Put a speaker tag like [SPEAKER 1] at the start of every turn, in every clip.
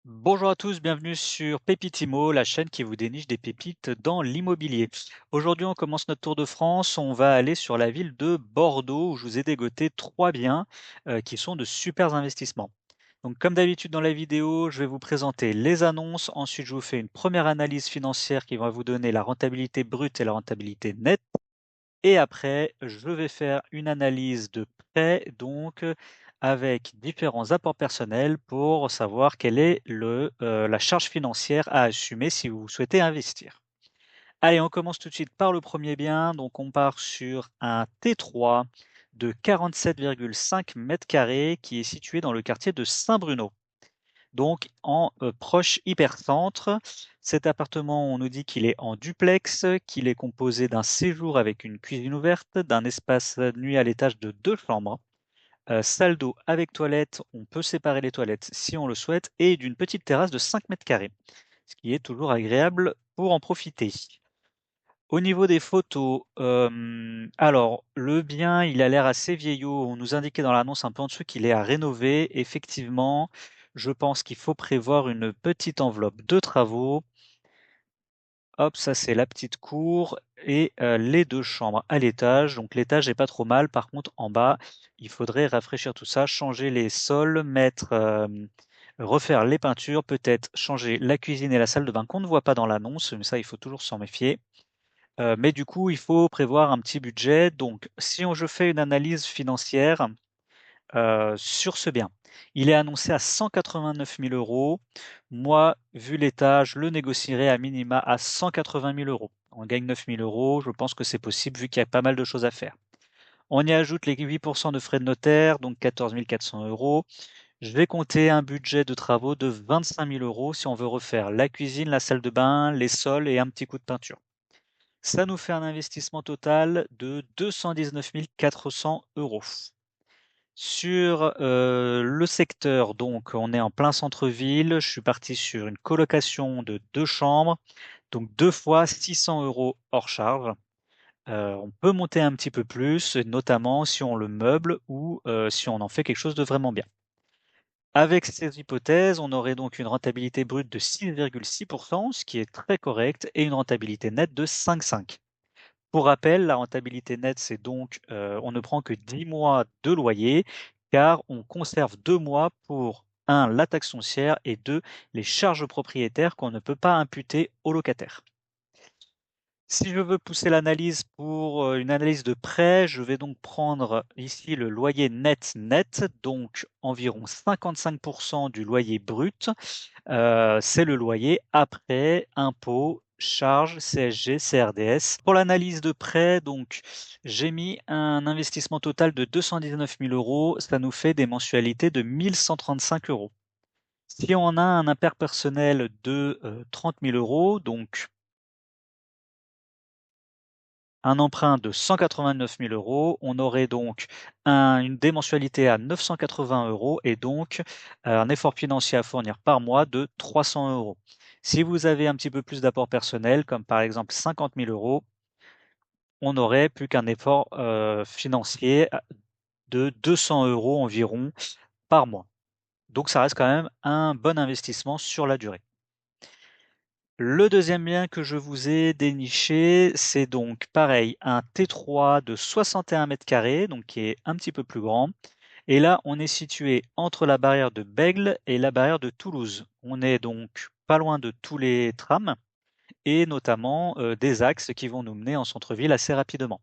[SPEAKER 1] Bonjour à tous, bienvenue sur Pépitimo, la chaîne qui vous déniche des pépites dans l'immobilier. Aujourd'hui, on commence notre tour de France. On va aller sur la ville de Bordeaux où je vous ai dégoté trois biens qui sont de super investissements. Donc, comme d'habitude dans la vidéo, je vais vous présenter les annonces. Ensuite, je vous fais une première analyse financière qui va vous donner la rentabilité brute et la rentabilité nette. Et après, je vais faire une analyse de prêt, donc avec différents apports personnels pour savoir quelle est la charge financière à assumer si vous souhaitez investir. Allez, on commence tout de suite par le premier bien. Donc, on part sur un T3 de 47,5 mètres carrés qui est situé dans le quartier de Saint-Bruno, donc en proche hypercentre. Cet appartement, on nous dit qu'il est en duplex, qu'il est composé d'un séjour avec une cuisine ouverte, d'un espace nuit à l'étage de 2 chambres, salle d'eau avec toilette, on peut séparer les toilettes si on le souhaite, et d'une petite terrasse de 5 mètres carrés, ce qui est toujours agréable pour en profiter. Au niveau des photos, alors le bien, il a l'air assez vieillot. On nous indiquait dans l'annonce un peu en dessous qu'il est à rénover. Effectivement, je pense qu'il faut prévoir une petite enveloppe de travaux. Hop, ça c'est la petite cour et les 2 chambres à l'étage. Donc l'étage est pas trop mal. Par contre, en bas, il faudrait rafraîchir tout ça, changer les sols, refaire les peintures, peut-être changer la cuisine et la salle de bain qu'on ne voit pas dans l'annonce, mais ça, il faut toujours s'en méfier. Mais du coup, il faut prévoir un petit budget. Donc, si je fais une analyse financière sur ce bien, il est annoncé à 189 000 euros. Moi, vu l'état, je le négocierai à minima à 180 000 euros. On gagne 9 000 euros. Je pense que c'est possible vu qu'il y a pas mal de choses à faire. On y ajoute les 8% de frais de notaire, donc 14 400 euros. Je vais compter un budget de travaux de 25 000 euros si on veut refaire la cuisine, la salle de bain, les sols et un petit coup de peinture. Ça nous fait un investissement total de 219 400 euros. Sur le secteur, donc on est en plein centre-ville. Je suis parti sur une colocation de 2 chambres, donc 2 fois 600 euros hors charge. On peut monter un petit peu plus, notamment si on le meuble ou si on en fait quelque chose de vraiment bien. Avec ces hypothèses, on aurait donc une rentabilité brute de 6,6%, ce qui est très correct, et une rentabilité nette de 5,5%. Pour rappel, la rentabilité nette, c'est donc, on ne prend que 10 mois de loyer, car on conserve 2 mois pour 1, la taxe foncière et 2, les charges propriétaires qu'on ne peut pas imputer au locataire. Si je veux pousser l'analyse pour, une analyse de prêt, je vais donc prendre ici le loyer net, donc environ 55 du loyer brut. C'est le loyer après impôts, charges, CSG, CRDS. Pour l'analyse de prêt, donc, j'ai mis un investissement total de 219 000 euros. Ça nous fait des mensualités de 1 135 euros. Si on a un impair personnel de 30 000 euros, donc un emprunt de 189 000 euros, on aurait donc une démensualité à 980 euros et donc un effort financier à fournir par mois de 300 euros. Si vous avez un petit peu plus d'apport personnel, comme par exemple 50 000 euros, on n'aurait plus qu'un effort financier de 200 euros environ par mois. Donc ça reste quand même un bon investissement sur la durée. Le deuxième bien que je vous ai déniché, c'est donc pareil, un T3 de 61 mètres carrés, donc qui est un petit peu plus grand. Et là, on est situé entre la barrière de Bègles et la barrière de Toulouse. On est donc pas loin de tous les trams et notamment des axes qui vont nous mener en centre-ville assez rapidement.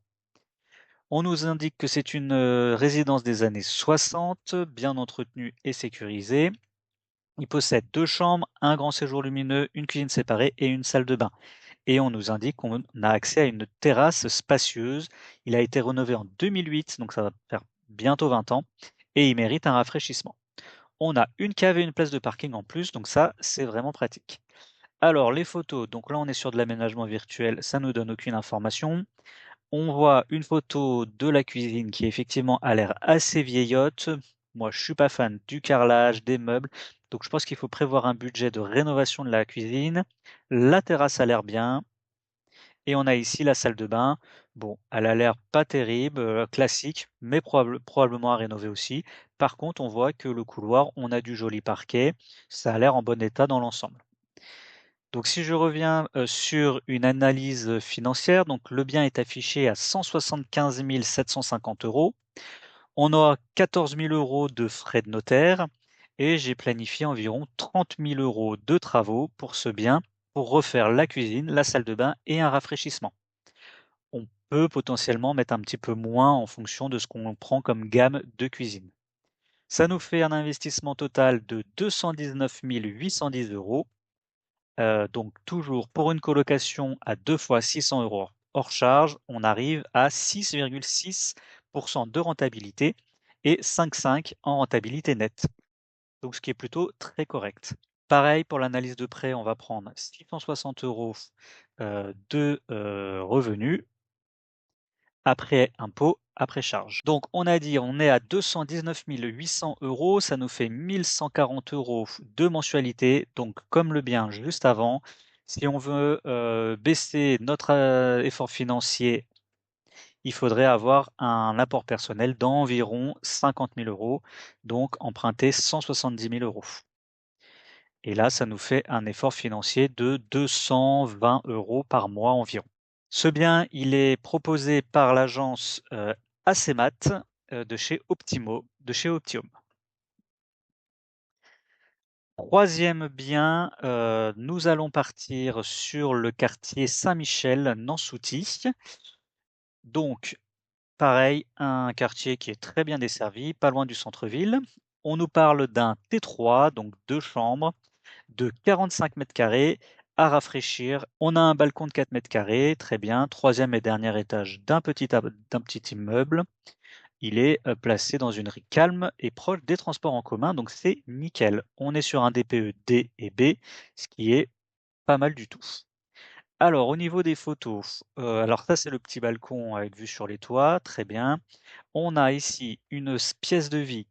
[SPEAKER 1] On nous indique que c'est une résidence des années 60, bien entretenue et sécurisée. Il possède 2 chambres, un grand séjour lumineux, une cuisine séparée et une salle de bain. Et on nous indique qu'on a accès à une terrasse spacieuse. Il a été rénové en 2008, donc ça va faire bientôt 20 ans, et il mérite un rafraîchissement. On a une cave et une place de parking en plus, donc ça, c'est vraiment pratique. Alors, les photos, donc là, on est sur de l'aménagement virtuel, ça nous donne aucune information. On voit une photo de la cuisine qui effectivement a l'air assez vieillotte. Moi, je suis pas fan du carrelage, des meubles, donc je pense qu'il faut prévoir un budget de rénovation de la cuisine. La terrasse a l'air bien. Et on a ici la salle de bain. Bon, elle a l'air pas terrible, classique, mais probablement à rénover aussi. Par contre, on voit que le couloir, on a du joli parquet. Ça a l'air en bon état dans l'ensemble. Donc si je reviens, sur une analyse, financière, donc le bien est affiché à 175 750 €. On aura 14 000 € de frais de notaire et j'ai planifié environ 30 000 € de travaux pour ce bien, pour refaire la cuisine, la salle de bain et un rafraîchissement. On peut potentiellement mettre un petit peu moins en fonction de ce qu'on prend comme gamme de cuisine. Ça nous fait un investissement total de 219 810 €. Donc toujours pour une colocation à 2 fois 600 € hors charge, on arrive à 6,6 % de rentabilité et 5,5 en rentabilité nette. Donc ce qui est plutôt très correct. Pareil pour l'analyse de prêt, on va prendre 660 €, de, revenus après impôt, après charge. Donc on a dit, on est à 219 800 €, ça nous fait 1 140 € de mensualité, donc comme le bien juste avant. Si on veut, baisser notre, effort financier, il faudrait avoir un apport personnel d'environ 50 000 €, donc emprunter 170 000 €. Et là, ça nous fait un effort financier de 220 € par mois environ. Ce bien, il est proposé par l'agence, Acemat, de chez Optimo, de chez Optium. 3e bien, nous allons partir sur le quartier Saint-Michel, Nansouty. Donc pareil, un quartier qui est très bien desservi, pas loin du centre-ville. On nous parle d'un T3, donc 2 chambres, de 45 m² à rafraîchir. On a un balcon de 4 m², très bien. 3e et dernier étage d'un petit immeuble. Il est, placé dans une rue calme et proche des transports en commun, donc c'est nickel. On est sur un DPE D et B, ce qui est pas mal du tout. Alors au niveau des photos, alors ça c'est le petit balcon avec vue sur les toits, très bien. On a ici une pièce de vie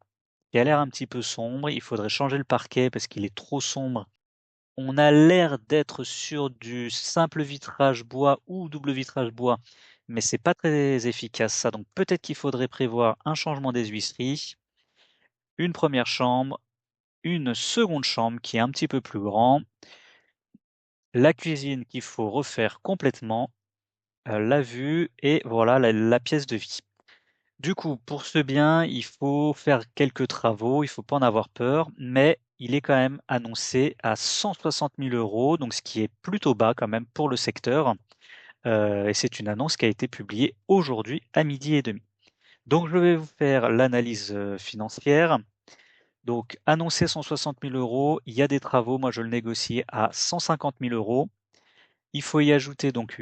[SPEAKER 1] qui a l'air un petit peu sombre. Il faudrait changer le parquet parce qu'il est trop sombre. On a l'air d'être sur du simple vitrage bois ou double vitrage bois, mais c'est pas très efficace ça, donc peut-être qu'il faudrait prévoir un changement des huisseries, une première chambre, une seconde chambre qui est un petit peu plus grand, la cuisine qu'il faut refaire complètement, la vue et voilà la pièce de vie. Du coup, pour ce bien, il faut faire quelques travaux, il faut pas en avoir peur, mais il est quand même annoncé à 160 000 €, donc ce qui est plutôt bas quand même pour le secteur. Et c'est une annonce qui a été publiée aujourd'hui à 12h30. Donc je vais vous faire l'analyse, financière. Donc annoncé 160 000 €, il y a des travaux, moi je le négocie à 150 000 €. Il faut y ajouter donc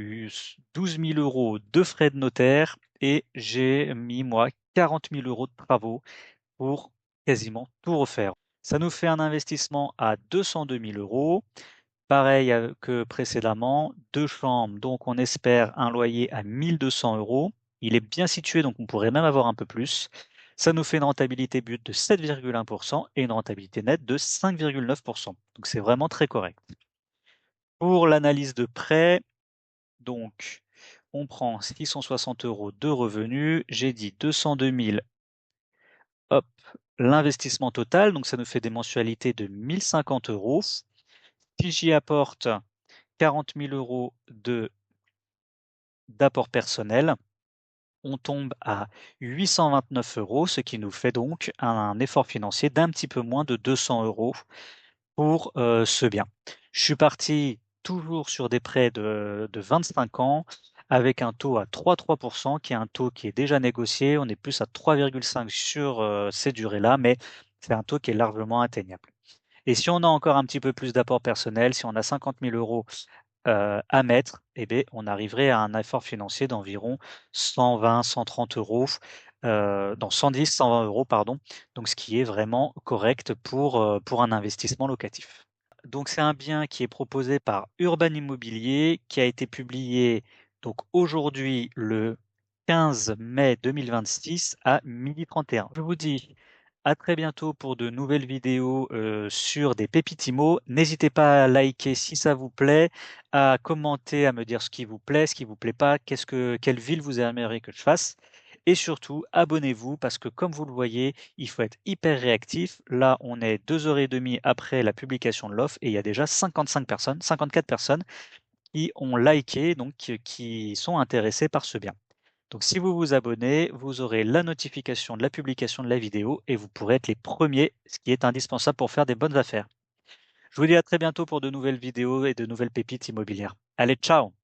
[SPEAKER 1] 12 000 € de frais de notaire et j'ai mis moi 40 000 € de travaux pour quasiment tout refaire. Ça nous fait un investissement à 202 000 €. Pareil, que précédemment, 2 chambres, donc on espère un loyer à 1 200 €. Il est bien situé, donc on pourrait même avoir un peu plus. Ça nous fait une rentabilité brute de 7,1 % et une rentabilité nette de 5,9 %. Donc c'est vraiment très correct. Pour l'analyse de prêt, donc on prend 660 € de revenus, j'ai dit 202 000, hop, l'investissement total, donc ça nous fait des mensualités de 1 050 €. Si j'y apporte 40 000 € d'apport personnel, on tombe à 829 €, ce qui nous fait donc un effort financier d'un petit peu moins de 200 € pour, ce bien. Je suis parti toujours sur des prêts de 25 ans avec un taux à 3,3 % qui est un taux qui est déjà négocié. On est plus à 3,5 sur, ces durées-là, mais c'est un taux qui est largement atteignable. Et si on a encore un petit peu plus d'apport personnel, si on a 50 000 € à mettre, eh beh, on arriverait à un effort financier d'environ 120-130 €, non 110-120 € pardon, donc ce qui est vraiment correct pour un investissement locatif. Donc c'est un bien qui est proposé par Urban Immobilier, qui a été publié donc aujourd'hui le 15 mai 2026 à 12h31. Je vous dis à très bientôt pour de nouvelles vidéos sur des pépites IMO. N'hésitez pas à liker si ça vous plaît, à commenter, à me dire ce qui vous plaît pas, quelle ville vous aimeriez que je fasse. Et surtout, abonnez-vous parce que comme vous le voyez, il faut être hyper réactif. Là, on est 2 heures et demie après la publication de l'offre et il y a déjà 55 personnes, 54 personnes qui ont liké, donc qui sont intéressés par ce bien. Donc si vous vous abonnez, vous aurez la notification de la publication de la vidéo et vous pourrez être les premiers, ce qui est indispensable pour faire des bonnes affaires. Je vous dis à très bientôt pour de nouvelles vidéos et de nouvelles pépites immobilières. Allez, ciao!